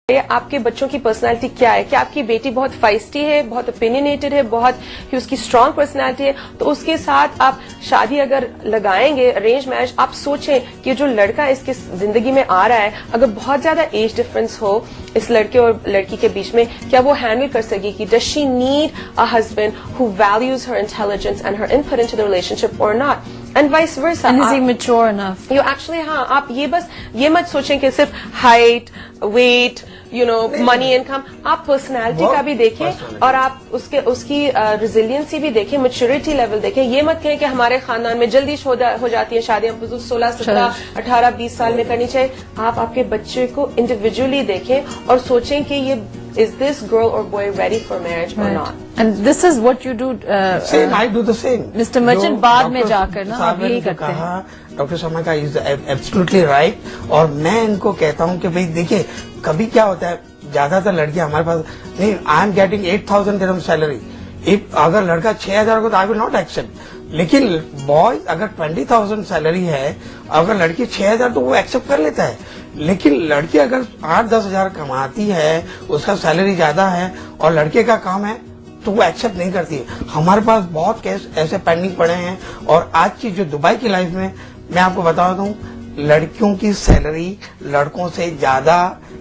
आपके बच्चों की पर्सनालिटी क्या है? क्या आपकी बेटी बहुत फाइस्टी है, बहुत ओपिनियनेटेड है, बहुत ही उसकी स्ट्रांग पर्सनालिटी है, तो उसके साथ आप शादी अगर लगाएंगे अरेंज मैरिज, आप सोचें कि जो लड़का इसके जिंदगी में आ रहा है, अगर बहुत ज्यादा एज डिफरेंस हो इस लड़के और लड़की के बीच में, क्या वो हैंडल कर सकेगी? Does she need a husband who values her intelligence and her input into the relationship or not? And vice versa. And is he mature enough? You actually, हाँ, आप ये मत सोचें कि सिर्फ हाइट, वेट, मनी, इनकम, आप personality का भी देखें और आप उसकी रिजिलियंसी भी देखें, मैच्योरिटी लेवल देखें। ये मत कहें कि हमारे खानदान में जल्दी हो जाती है शादियां, 16, 17, 18, 20 साल में करनी चाहिए। आप आपके बच्चे को इंडिविजुअली देखें और सोचें कि ये is this girl or boy ready for marriage or not? And this is what you do. Same, I do the same. Mr. Merchant बाद में जाकर ना आप यही करते हैं। डॉक्टर शर्मा का इज एब्सोल्युटली राइट। और मैं इनको कहता हूँ कि भाई देखिए, कभी क्या होता है, ज्यादातर लड़कियां हमारे पास नहीं, I am getting 8,000 dirham salary, अगर लड़का 6,000 को तो आई विल नॉट एक्सेप्ट। लेकिन बॉय अगर 20,000 सैलरी है, अगर लड़की 6,000 तो वो एक्सेप्ट कर लेता है। लेकिन लड़की अगर 8-10 हजार कमाती है, उसका सैलरी ज्यादा है और लड़के का काम है, तो वो एक्सेप्ट नहीं करती है। हमारे पास बहुत केस ऐसे पेंडिंग पड़े हैं। और आज की जो दुबई की लाइफ में मैं आपको बता दूं, लड़कियों की सैलरी लड़कों से ज्यादा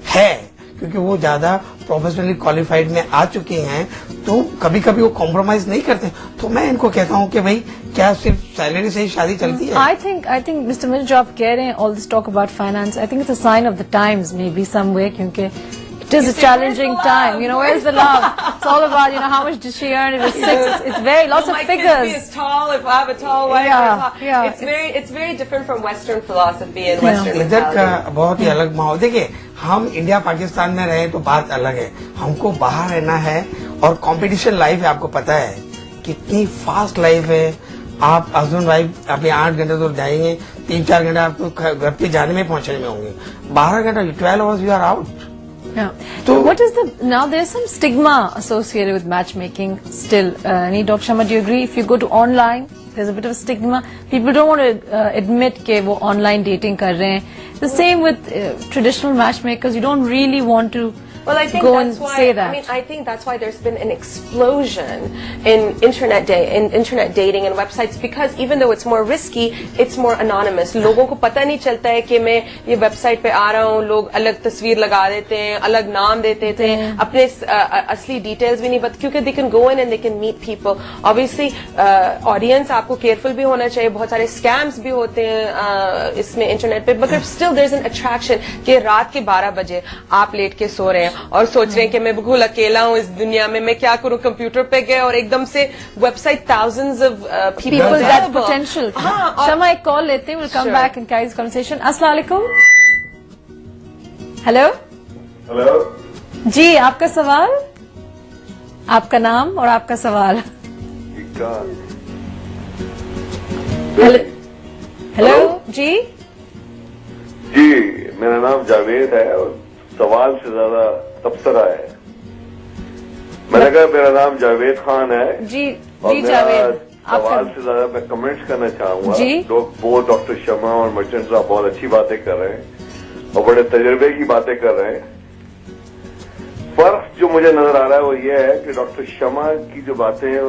है, क्योंकि वो ज्यादा प्रोफेशनली क्वालिफाइड में आ चुके हैं, तो कभी कभी वो कॉम्प्रोमाइज नहीं करते। तो मैं इनको कहता हूँ कि भाई क्या सिर्फ सैलरी से ही शादी चलती है? आई थिंक मिस्टर मिर्च, जो आप कह रहे हैं, all this talk about finance, I think it's a sign of the times maybe some way, क्योंकि it is a challenging time. Where's the love? It's all about, how much did she earn? It was 6. It's very lots of figures. My kids be as tall, if I have a tall wife. Yeah. It's very different from Western philosophy and Western इधर का mentality. बहुत ही अलग माहौल। देखिए, हम India Pakistan में रहे तो बात अलग है, हमको बाहर रहना है और कंपटीशन लाइफ है। आपको पता है कितनी फास्ट लाइफ है। आप हस्बैंड वाइफ अपने 8 घंटे तो जाएंगे, 3-4 घंटे आपको घर पे जाने में पहुंचने में होंगे, 12 घंटा 12 hours you are out. Yeah. So what is now there's some stigma associated with matchmaking still. Dr. Sharma, do you agree? If you go to online, there's a bit of a stigma. People don't want to admit कि वो online dating कर रहे हैं. The same with traditional matchmakers. You don't really want to go and say that. I think that's why there's been an explosion in internet dating and websites, because even though it's more risky, it's more anonymous. लोगों को पता नहीं चलता है कि मैं ये website पे आ रहा हूँ। लोग अलग तस्वीर लगा देते हैं, अलग नाम देते थे, अपने असली डिटेल्स भी नहीं पता, क्योंकि they can go in and they can meet people. Obviously, audience आपको केयरफुल भी होना चाहिए। बहुत सारे स्कैम्स भी होते हैं इसमें इंटरनेट पे, but still there's an attraction कि रात के 12 बजे आप लेट के सो रहे हैं और सोच रहे हैं कि मैं बिल्कुल अकेला हूँ इस दुनिया में, मैं क्या करूँ। कंप्यूटर पे गए और एकदम से website thousands of people that potential. Sharma, एक कॉल लेते हैं, we'll come back and carry this conversation. अस्सलाम वालेकुम। हेलो जी, आपका सवाल, आपका नाम और आपका सवाल। हेलो जी, मेरा नाम जावेद है और सवाल से ज्यादा तबसरा है। मैंने कहा मेरा नाम जावेद खान है जी जावेद। सवाल से ज्यादा मैं कमेंट्स करना चाहूंगा। वो डॉक्टर शर्मा और मर्चेंट साहब बहुत अच्छी बातें कर रहे हैं और बड़े तजर्बे की बातें कर रहे हैं। फर्क जो मुझे नजर आ रहा है वो ये है कि डॉक्टर शर्मा की जो बातें हैं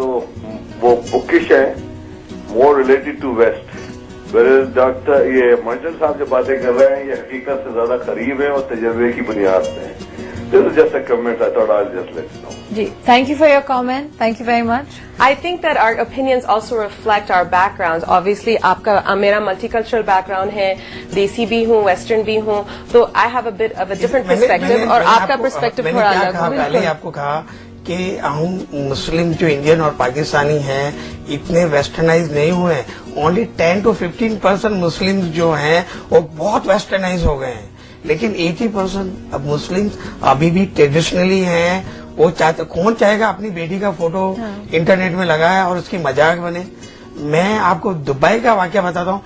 वो बुकिश हैं, more related to west, where doctor ये मर्चेंट साहब जो बातें कर रहे हैं ये हकीकत से ज्यादा करीब है और तजर्बे की बुनियाद पे है। This is just a comment. I thought I'll just let you know. Ji, thank you for your comment. Thank you very much. I think that our opinions also reflect our backgrounds. Obviously, आपका मेरा multicultural background है, देसी भी हूँ, western भी हूँ, तो I have a bit of a different perspective और आपका perspective थोड़ा अलग है। पहले आपको कहा कि हम मुस्लिम जो इंडियन और पाकिस्तानी हैं इतने वेस्टर्नाइज नहीं हुए। ओनली 10 to 15% मुस्लिम जो हैं वो बहुत वेस्टर्नाइज हो गए हैं, लेकिन 80% अब मुस्लिम अभी भी ट्रेडिशनली हैं। वो चाहते, कौन चाहेगा अपनी बेटी का फोटो इंटरनेट में लगाए और उसकी मजाक बने। मैं आपको दुबई का वाकया बताता हूँ।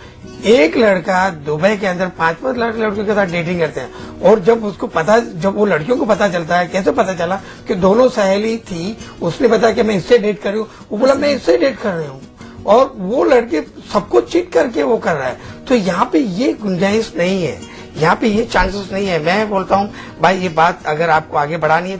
एक लड़का दुबई के अंदर 5-5 लड़कियों के साथ डेटिंग करते हैं और जब वो लड़कियों को पता चलता है, कैसे पता चला कि दोनों सहेली थी, उसने बताया कि मैं इससे डेट कर रही हूँ, वो बोला मैं इससे डेट कर रही हूँ, और वो लड़के सबको चीट करके वो कर रहा है। तो यहाँ पे ये गुंजाइश नहीं है। यहाँ पे ये चांसेस नहीं है। मैं बोलता हूँ भाई ये बात अगर आपको आगे बढ़ानी है तो